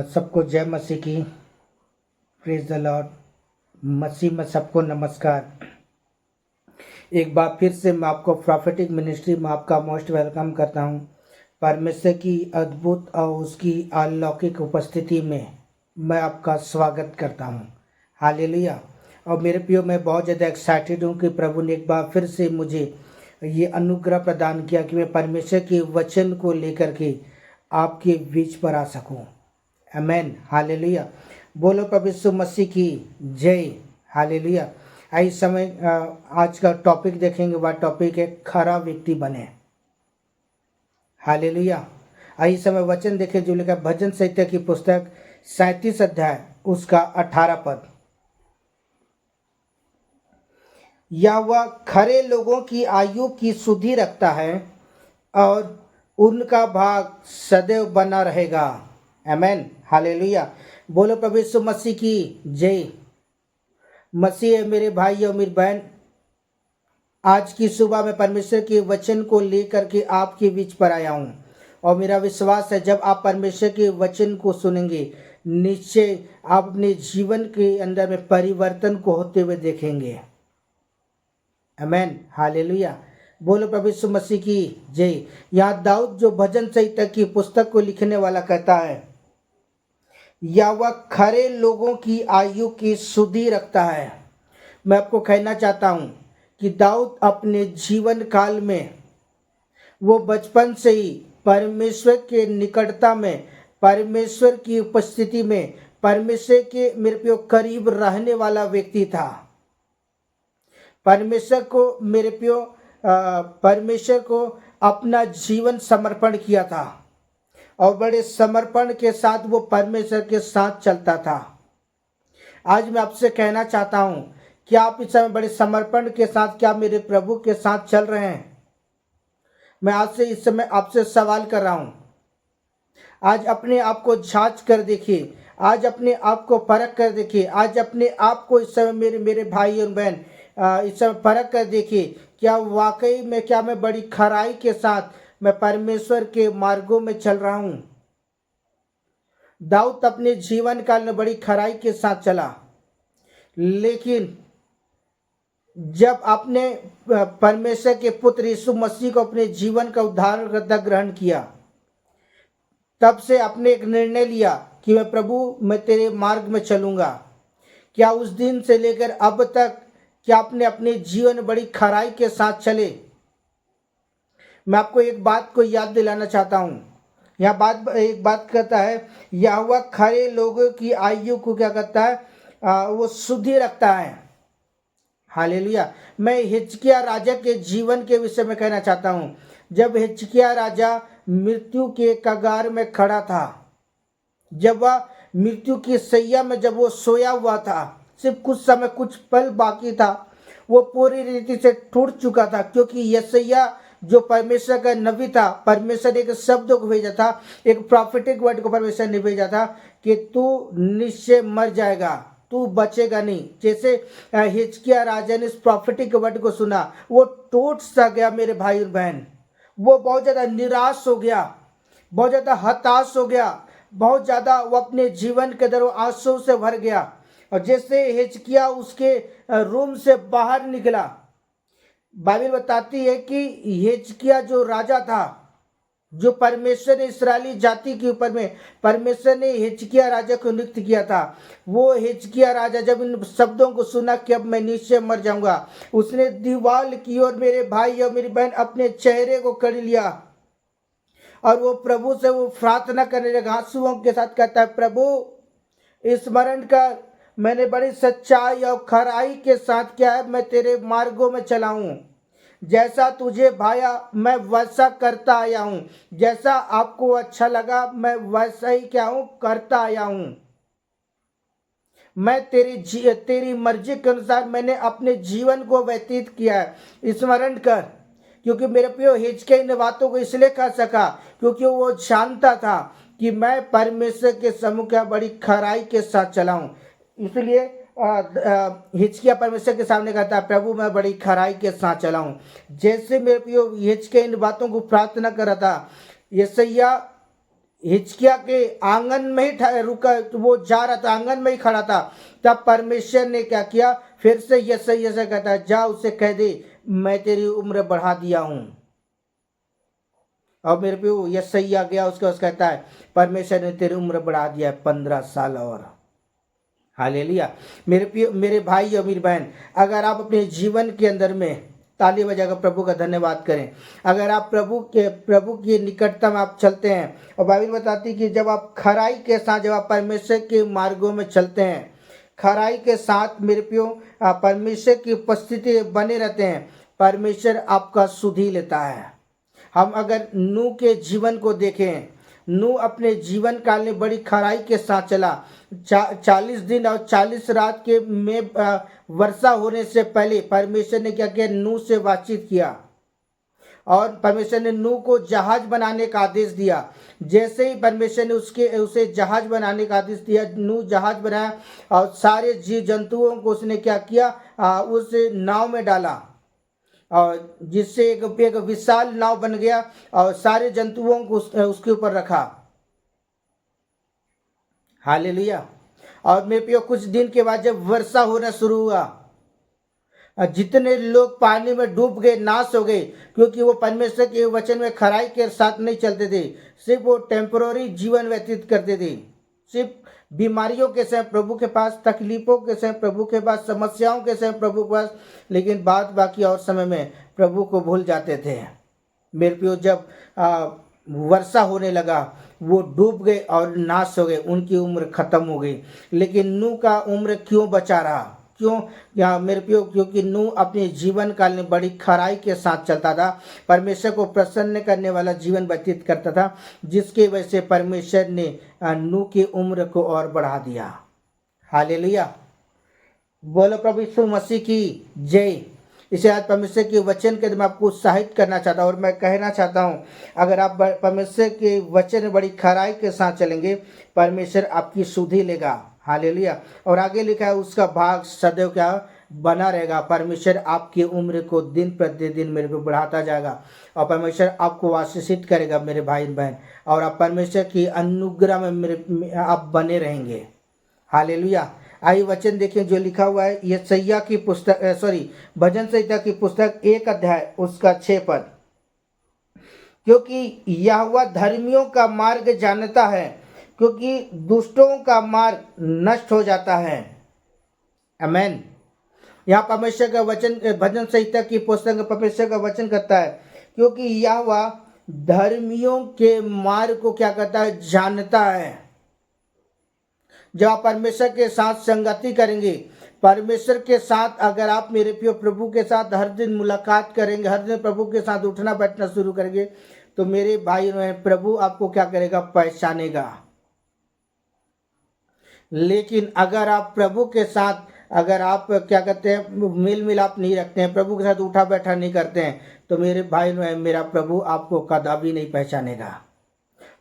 सबको जय मसीह की। Praise the Lord. मसीह में सबको नमस्कार। एक बार फिर से मैं आपको प्रॉफिटिक मिनिस्ट्री में आपका मोस्ट वेलकम करता हूं। परमेश्वर की अद्भुत और उसकी अलौकिक उपस्थिति में मैं आपका स्वागत करता हूं। हालेलुया। और मेरे प्रियो, मैं बहुत ज़्यादा एक्साइटेड हूं कि प्रभु ने एक बार फिर से मुझे ये अनुग्रह प्रदान किया कि मैं परमेश्वर के वचन को लेकर के आपके बीच पर आ सकूं। आमेन। हालेलुया। बोलो प्रभु यीशु मसीह की जय। हालेलुया। इस समय आज का टॉपिक देखेंगे। वह टॉपिक है खरा व्यक्ति बने। हालेलुया। इस समय वचन देखें जो लिखा भजन संहिता की पुस्तक 37 अध्याय उसका 18 पद। या वह खरे लोगों की आयु की सुधि रखता है और उनका भाग सदैव बना रहेगा। आमेन। हालेलुया। बोलो प्रभु यीशु मसीह की जय। मसीह है मेरे भाई और मेरी बहन। आज की सुबह में परमेश्वर के वचन को लेकर के आपके बीच पर आया हूँ और मेरा विश्वास है जब आप परमेश्वर के वचन को सुनेंगे निश्चय आप अपने जीवन के अंदर में परिवर्तन को होते हुए देखेंगे। आमेन। हालेलुया। बोलो प्रभु यीशु मसीह की जय। यहाँ दाऊद जो भजन संहिता की पुस्तक को लिखने वाला कहता है या वह खरे लोगों की आयु की सुधि रखता है। मैं आपको कहना चाहता हूँ कि दाऊद अपने जीवन काल में वो बचपन से ही परमेश्वर के निकटता में, परमेश्वर की उपस्थिति में, परमेश्वर के मेरे प्रियो करीब रहने वाला व्यक्ति था। परमेश्वर को मेरे प्रियो परमेश्वर को अपना जीवन समर्पण किया था और बड़े समर्पण के साथ वो परमेश्वर के साथ चलता था। आज मैं आपसे कहना चाहता हूँ क्या आप इस समय बड़े समर्पण के साथ क्या मेरे प्रभु के साथ चल रहे हैं? मैं आज से इस समय आपसे सवाल कर रहा हूँ। आज अपने आप को जांच कर देखिए, आज अपने आप को परख कर देखिए, आज अपने आप को इस समय मेरे भाई और बहन इस समय परख कर देखिए क्या वाकई में क्या मैं बड़ी खराई के साथ मैं परमेश्वर के मार्गों में चल रहा हूँ। दाऊद अपने जीवन काल में बड़ी खराई के साथ चला, लेकिन जब आपने परमेश्वर के पुत्र यीशु मसीह को अपने जीवन का उद्धारकर्ता ग्रहण किया तब से आपने एक निर्णय लिया कि मैं प्रभु मैं तेरे मार्ग में चलूंगा। क्या उस दिन से लेकर अब तक क्या आपने अपने जीवन में बड़ी खराई के साथ चले? मैं आपको एक बात को याद दिलाना चाहता हूँ। यह एक बात कहता है यहोवा खरे लोगों की आयु को क्या करता है वो सुधि रखता है। हालेलुया। मैं हिजकिय्याह राजा के जीवन के विषय में कहना चाहता हूँ। जब हिजकिय्याह राजा मृत्यु के कगार में खड़ा था, जब वह मृत्यु की सैया में जब वो सोया हुआ था, सिर्फ कुछ समय कुछ पल बाकी था, वो पूरी रीति से टूट चुका था क्योंकि यशायाह जो परमेश्वर का नबी था, परमेश्वर ने एक शब्द को भेजा था, एक प्रॉफिटिक वर्ड को परमेश्वर ने भेजा था कि तू निश्चय मर जाएगा, तू बचेगा नहीं। जैसे हिजकिय्याह राजा ने इस प्रॉफिटिक वर्ड को सुना वो टूट सा गया मेरे भाई और बहन। वो बहुत ज़्यादा निराश हो गया, बहुत ज़्यादा हताश हो गया, बहुत ज़्यादा वो अपने जीवन के अंदर आंसू से भर गया। और जैसे हिजकिय्याह उसके रूम से बाहर निकला, बाइबल बताती है कि हिजकिय्याह जो राजा था, जो परमेश्वर ने इस्राएली जाति के ऊपर में परमेश्वर ने हिजकिय्याह राजा को नियुक्त किया था, वो हिजकिय्याह राजा जब इन शब्दों को सुना कि अब मैं निश्चय मर जाऊंगा, उसने दीवार की ओर मेरे भाई और मेरी बहन अपने चेहरे को कर लिया और वो प्रभु से वो प्रार्थना करने लगा, आंसुओं के साथ कहता है प्रभु स्मरण कर, मैंने बड़ी सच्चाई और खराई के साथ क्या है मैं तेरे मार्गों में चला हूँ। जैसा तुझे भाया मैं वैसा करता आया हूँ, जैसा आपको अच्छा लगा मैं वैसा ही क्या हूँ करता आया हूँ। मैं तेरी मर्जी के अनुसार मैंने अपने जीवन को व्यतीत किया है। स्मरण कर। क्योंकि मेरे प्रियो हिजकिय्याह इन बातों को इसलिए कह सका क्योंकि वो जानता था कि मैं परमेश्वर के सम्मुख क्या बड़ी खराई के साथ चला हूँ। इसलिए हिजकिय्याह परमेश्वर के सामने कहता है प्रभु मैं बड़ी खराई के साथ चला हूँ। जैसे मेरे प्रियो हिजकिय्याह इन बातों को प्रार्थना कर रहा था, यशायाह हिजकिया के आंगन में ही रुका, वो जा रहा था, आंगन में ही खड़ा था। तब परमेश्वर ने क्या किया, फिर से यशायाह से कहता है, जा उसे कह दे मैं तेरी उम्र बढ़ा दिया हूं। और मेरे पे यशायाह गया, उसके बाद कहता है परमेश्वर ने तेरी उम्र बढ़ा दिया है 15 साल और। हालेलुया। मेरे भाई और मेरी बहन, अगर आप अपने जीवन के अंदर में ताली बजाकर प्रभु का धन्यवाद करें, अगर आप प्रभु की निकटता में आप चलते हैं, और बाइबल बताती है कि जब आप खराई के साथ, जब आप परमेश्वर के मार्गों में चलते हैं, खराई के साथ मेरे प्रियो परमेश्वर की उपस्थिति बने रहते हैं, परमेश्वर आपका सुधि लेता है। हम अगर नूह के जीवन को देखें, नूह अपने जीवन काल में बड़ी खराई के साथ चला। 40 दिन और 40 रात के में वर्षा होने से पहले परमेश्वर ने क्या किया, नूह से बातचीत किया, और परमेश्वर ने नूह को जहाज बनाने का आदेश दिया। जैसे ही परमेश्वर ने उसे जहाज बनाने का आदेश दिया, नूह जहाज बनाया और सारे जीव जंतुओं को उसने क्या किया, उस नाव में डाला, और जिससे एक विशाल नाव बन गया और सारे जंतुओं को उसके ऊपर रखा। हालेलुया। और मेरे प्रियो कुछ दिन के बाद जब वर्षा होना शुरू हुआ, जितने लोग पानी में डूब गए, नाश हो गए, क्योंकि वो परमेश्वर के वचन में खराई के साथ नहीं चलते थे, सिर्फ वो टेम्पररी जीवन व्यतीत करते थे, सिर्फ बीमारियों के समय प्रभु के पास, तकलीफों के समय प्रभु के पास, समस्याओं के समय प्रभु के पास, लेकिन बाद बाकी और समय में प्रभु को भूल जाते थे। मेरे प्रियो जब वर्षा होने लगा, वो डूब गए और नाश हो गए, उनकी उम्र खत्म हो गई। लेकिन नूह का उम्र क्यों बचा रहा? क्यों? या मेरे प्रियो, क्योंकि नूह अपने जीवन काल में बड़ी खराई के साथ चलता था, परमेश्वर को प्रसन्न करने वाला जीवन व्यतीत करता था, जिसकी वजह से परमेश्वर ने नूह की उम्र को और बढ़ा दिया। हालेलुया। बोलो प्रभु यीशु मसीह की जय। इसे आज परमेश्वर के वचन के मैं आपको उत्साहित करना चाहता हूँ, और मैं कहना चाहता हूँ, अगर आप परमेश्वर के वचन में बड़ी खराई के साथ चलेंगे, परमेश्वर आपकी सुधि लेगा। हालेलुया। और आगे लिखा है, उसका भाग सदैव क्या बना रहेगा। परमेश्वर आपकी उम्र को दिन प्रतिदिन मेरे को बढ़ाता जाएगा, और परमेश्वर आपको आशीषित करेगा मेरे भाई बहन, और आप परमेश्वर की अनुग्रह में मेरे आप बने रहेंगे। हालेलुया। आइए वचन देखें जो लिखा हुआ है यशायाह की पुस्तक, भजन संहिता की पुस्तक 1 अध्याय उसका 6 पद। क्योंकि यहोवा धर्मियों का मार्ग जानता है, क्योंकि दुष्टों का मार्ग नष्ट हो जाता है। आमेन। यहाँ परमेश्वर का वचन, भजन संहिता की पुस्तक में परमेश्वर का वचन करता है, क्योंकि यहोवा धर्मियों के मार्ग को क्या करता है, जानता है। जब आप परमेश्वर के साथ संगति करेंगे, परमेश्वर के साथ अगर आप मेरे प्रिय प्रभु के साथ हर दिन मुलाकात करेंगे, हर दिन प्रभु के साथ उठना बैठना शुरू करेंगे, तो मेरे भाई में प्रभु आपको क्या करेगा, पहचानेगा। लेकिन अगर आप प्रभु के साथ, अगर आप क्या कहते हैं, मेल मिलाप नहीं रखते हैं, प्रभु के साथ उठा बैठा नहीं करते हैं, तो मेरे भाई में मेरा प्रभु आपको कदापि नहीं पहचानेगा।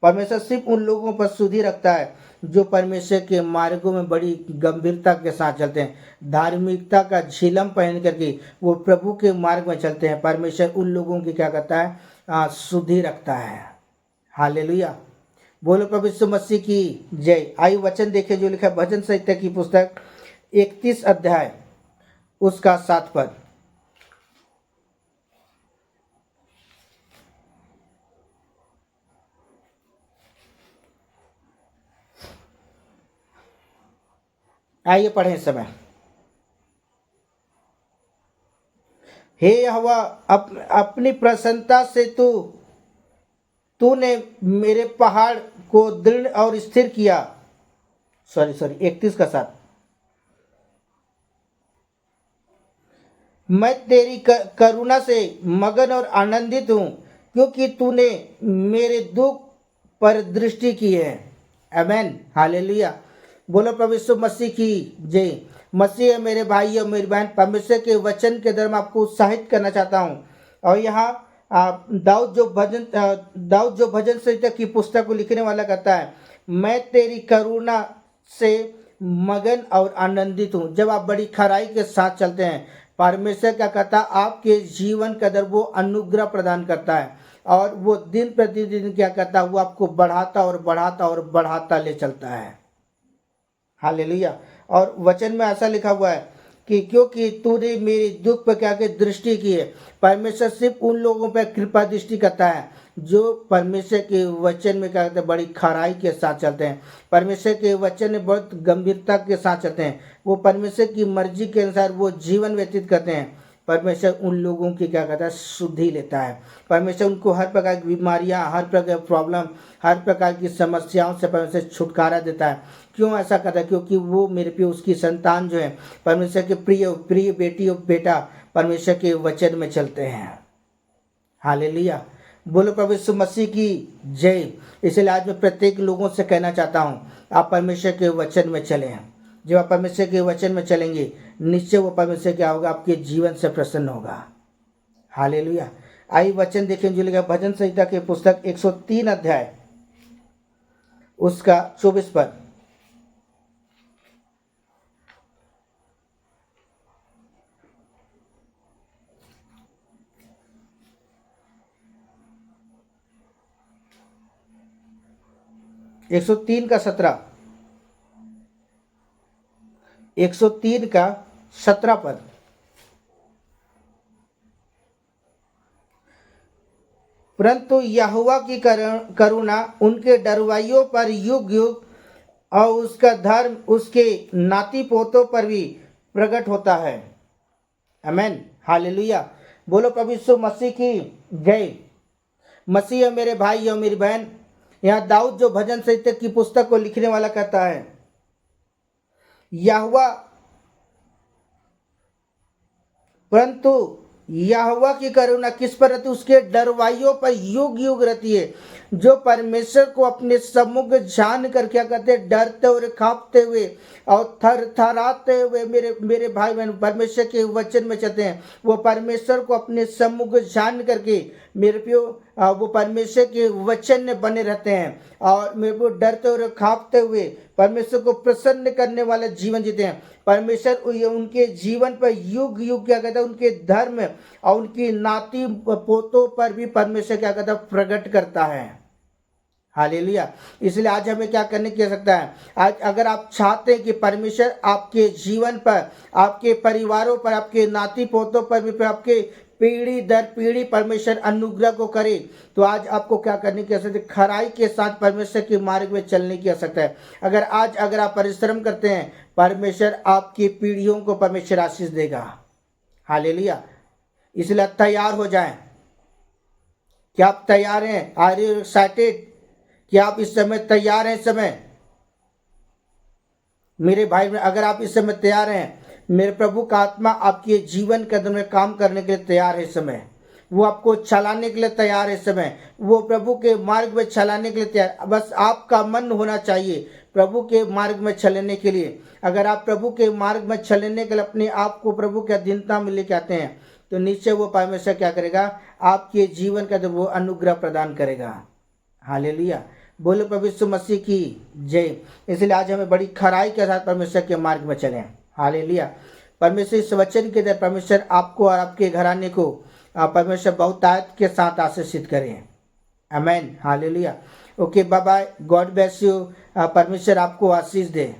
परमेश्वर सिर्फ उन लोगों पर सुधि रखता है जो परमेश्वर के मार्गों में बड़ी गंभीरता के साथ चलते हैं, धार्मिकता का झिलम पहन करके वो प्रभु के मार्ग में चलते हैं। परमेश्वर उन लोगों की क्या करता है, सुधि रखता है। हालेलुया। बोलो प्रभु यीशु मसीह की जय। आइए वचन देखें जो लिखा है भजन संहिता की पुस्तक 31 अध्याय उसका 7 पद। आइए पढ़ें समय। हे यहोवा, अपनी प्रसन्नता से तूने मेरे पहाड़ को दृढ़ और स्थिर किया। 31 का 7। मैं तेरी करुणा से मगन और आनंदित हूँ, क्योंकि तूने मेरे दुख पर दृष्टि की है। आमेन। हालेलुया। बोलो प्रभु यीशु मसीह की जय। मसीह मेरे भाई और मेरी बहन, परमेश्वर के वचन के द्वारा मैं आपको उत्साहित करना चाहता हूँ। और यहाँ दाऊद जो भजन संहिता की पुस्तक को लिखने वाला कहता है, मैं तेरी करुणा से मगन और आनंदित हूँ। जब आप बड़ी खराई के साथ चलते हैं, परमेश्वर क्या करता है, आपके जीवन के अंदर वो अनुग्रह प्रदान करता है, और वो दिन प्रतिदिन क्या करता है, वो आपको बढ़ाता और बढ़ाता और बढ़ाता ले चलता है। हालेलुया। और वचन में ऐसा लिखा हुआ है कि क्योंकि तूने मेरे दुख पर क्या के दृष्टि की है। परमेश्वर सिर्फ उन लोगों पर कृपा दृष्टि करता है जो परमेश्वर के वचन में क्या कहते हैं, बड़ी खराई के साथ चलते हैं। परमेश्वर के वचन में बहुत गंभीरता के साथ चलते हैं। वो परमेश्वर की मर्जी के अनुसार वो जीवन व्यतीत करते हैं। परमेश्वर उन लोगों की क्या कहता है, शुद्धि लेता है। परमेश्वर उनको हर प्रकार की बीमारियां, हर प्रकार की प्रॉब्लम, हर प्रकार की समस्याओं से परमेश्वर छुटकारा देता है। क्यों ऐसा करता है? क्योंकि वो मेरे पे उसकी संतान जो है, परमेश्वर के प्रिय प्रिय बेटी और बेटा परमेश्वर के वचन में चलते हैं। हालेलुया। बोलो प्रभु यीशु मसीह की जय। इसलिए आज मैं प्रत्येक लोगों से कहना चाहता हूँ, आप परमेश्वर के वचन में चलें। जब आप परमेश्वर के वचन में चलेंगे, निश्चय वो परमेश्वर क्या होगा, आपके जीवन से प्रसन्न होगा। हालेलुया। आइए वचन देखें जो लिखा भजन संहिता के पुस्तक 103 अध्याय उसका 24 पद। एक सौ तीन का 17, 103 का 17 पद। परंतु यहोवा की करुणा उनके डरवाइयों पर युग युग और उसका धर्म उसके नाती पोतों पर भी प्रकट होता है। आमेन। हालेलुया। बोलो प्रभु यीशु मसीह की जय। मसीह मेरे भाई और मेरी बहन, यहाँ दाऊद जो भजन संहिता की पुस्तक को लिखने वाला कहता है, यहोवा परंतु यहोवा की करुणा किस पर रहती है? उसके डरवाइयों पर युग युग रहती है। जो परमेश्वर को अपने सम्मुख जान कर क्या कहते हैं, डरते और कांपते हुए और थर थराते हुए मेरे भाई बहन परमेश्वर के वचन में चलते हैं। वो परमेश्वर को अपने सम्मुख जान करके मेरे प्यो वो परमेश्वर के वचन में बने रहते हैं और मेरे को डरते और कांपते हुए परमेश्वर को प्रसन्न करने वाला जीवन जीते हैं। परमेश्वर उनके जीवन पर युग युग क्या कहता है, उनके धर्म और उनकी नाती पोतों पर भी परमेश्वर क्या कहता है, प्रकट करता है। हालेलुया। इसलिए आज हमें क्या करने की आवश्यकता है? आज अगर आप चाहते हैं कि परमेश्वर आपके जीवन पर, आपके परिवारों पर, आपके नाती पोतों पर भी, आपके पीढ़ी दर पीढ़ी परमेश्वर अनुग्रह को करे, तो आज आपको क्या करने की आवश्यकता है? खराई के साथ परमेश्वर के मार्ग में चलने की आवश्यकता है। अगर आप परिश्रम करते हैं, परमेश्वर आपकी पीढ़ियों को परमेश्वर आशीष देगा। हालेलुया। इसलिए तैयार हो जाएं। क्या आप तैयार हैं? Are you excited? क्या आप इस समय तैयार हैं? इस समय मेरे भाई में अगर आप इस समय तैयार हैं, मेरे प्रभु का आत्मा आपके जीवन कदम में काम करने के लिए तैयार है। इस समय वो आपको चलाने के लिए तैयार है। इस समय वो प्रभु के मार्ग में चलाने के लिए तैयार। बस आपका मन होना चाहिए प्रभु के मार्ग में चलने के लिए। अगर आप प्रभु के मार्ग में चलने के लिए अपने आप को प्रभु के अधीनता में लेके आते हैं, तो निश्चय वो परमेश्वर क्या करेगा, आपके जीवन का वो अनुग्रह प्रदान करेगा। हालेलुया। बोलो प्रभु यीशु मसीह की जय। इसलिए आज हमें बड़ी खराई के साथ परमेश्वर के मार्ग में चलें। हालेलुया। परमेश्वर इस वचन के द्वारा परमेश्वर आपको और आपके घराने को परमेश्वर बहुतायत के साथ आशीषित करें। Amen. Hallelujah. Okay, bye bye. God bless you. परमेश्वर आपको आशीष दे।